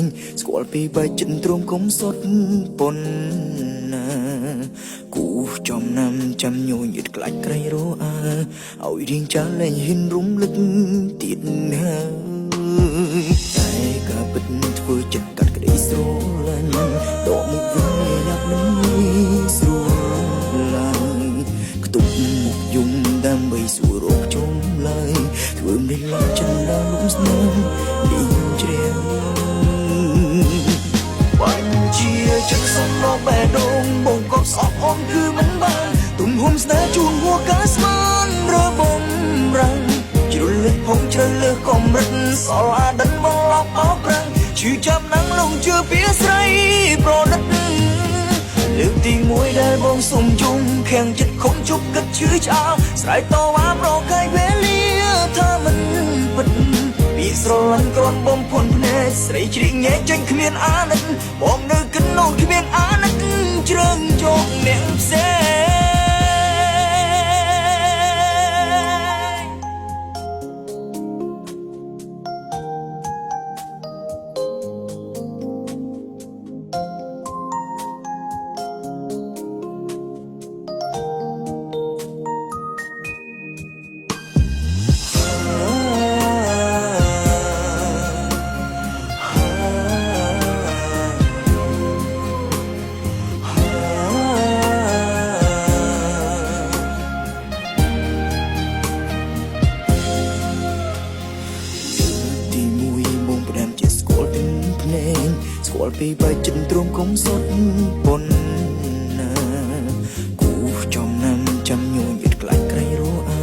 ងស្គាល់ពីបែកចិត្តទ្រង់គុំសុតប៉ុនណាគូចំណាំចាំញញៀតក្លាច់ក្រៃរអើឲ្យរៀងចាស់លែងហ៊ានរំលឹកទៀតណាតែក៏ពិតធ្វើចិត្តកាត់ក្តីស្រលាញ់ដកមុខវិញយ៉ាប់មិនស្រួលឡើយខ្ទប់មុខយំដើម្បីសួររកជុំឡើយធ្វើមិនឡើងចិនដល់លំស្នេហ៍លីងជ្រាវបាញ់ជាចិត្តសំឡងបែដងបងក៏ស្អប់អមគឺមិនបានទំហំស្នេហ៍ជួនហួរកាស្មានរបំរាំងជ្រុលលឹកផងជ្រៅលើកំរិតសល់អាដិនមកឡប់អោប្រាំងឈឺចាប់ណាំងលងជឿពីស្រីប្រណិតលើកទី1ដែលបងសុំយំខាំងចិត្តខំជប់គិតឈឺឆ្អើស្រ័យតវ៉ាប្រកែកវេលាថាមិនពិតពីស្រឡាញ់គ្រាន់បំផុនភ្នែកស្រីជ្រីកញែកចេញគ្មានអាណិតបងនៅគិននោះគ្មានអាណិតជ្រើងជោគអ្នកផ្សេងស្គាល់ពីបែកចិត្តទ្រង់គុំសុតប៉ុនណាគូចំណាំចាំញញៀតក្លាច់ក្រៃរអើ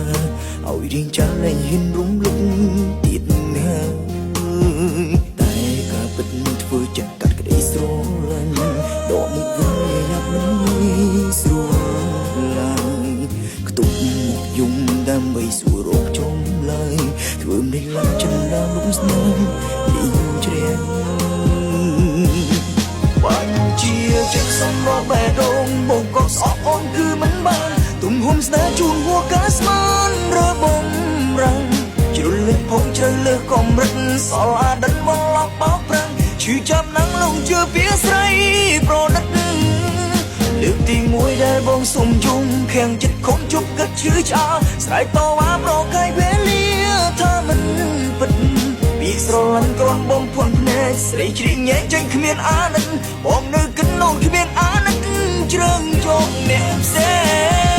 ឲ្យរៀងចាស់លែងហ៊ានរំលឹកទៀតណាតែក៏ពិតធ្វើចិត្តកាត់ក្តីស្រលាញ់ដកមុខវិញយ៉ាប់មិនស្រួលឡើយខ្ទប់មុខយំដើម្បីសួររកជុំឡើយធ្វើមិនឡើងចិនដល់លំស្នេហ៍លីងជ្រាវបាញ់ជាចិត្តសំរងបែដងបងក៏ស្អប់អមគឺមិនបានទំហំស្នេហ៍ជួនហួរកាស្មានរបំរាំងជ្រុលលឹកផងជ្រៅលើកំរិតសល់អាដិនមកឡប់បោកប្រាំងឈឺចាប់ណាំងលងជឿពីស្រីប្រណិតលើកទី1ដែលបងសុំយំខាំងចិត្តខំជប់គិតឈឺឆ្អើស្រ័យតវ៉ាប្រកែកវេលាថាមិនពិតពីស្រឡាញ់គ្រាន់បំផុនភ្នែកស្រីជ្រីកញែកចេញគ្មានអាណិតបងនៅគិននោះគ្មានអាណិតជ្រើងជោគអ្នកផ្សេង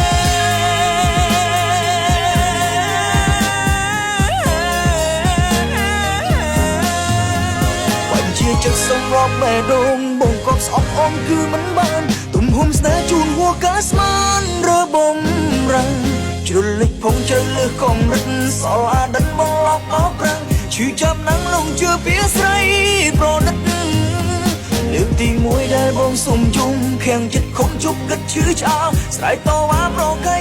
បាញ់ជាចិត្តសម្រាប់បែដងបងក៏ស្អប់អមគឺមិនបានទំហំស្នេហ៍ជួនហួរកាស្មានរបំរាំងជ្រុលលិចផងជ្រៅលើកំរិតសល់អាដិនមកឡប់អោប្រាំងឈឺចាប់ណាំងលងជឿពីស្រីប្រណិតលើកទី1ដែលបងសុំយំខាំងចិត្តខំជប់គិតឈឺឆ្អើស្រ័យតវ៉ាប្រកែក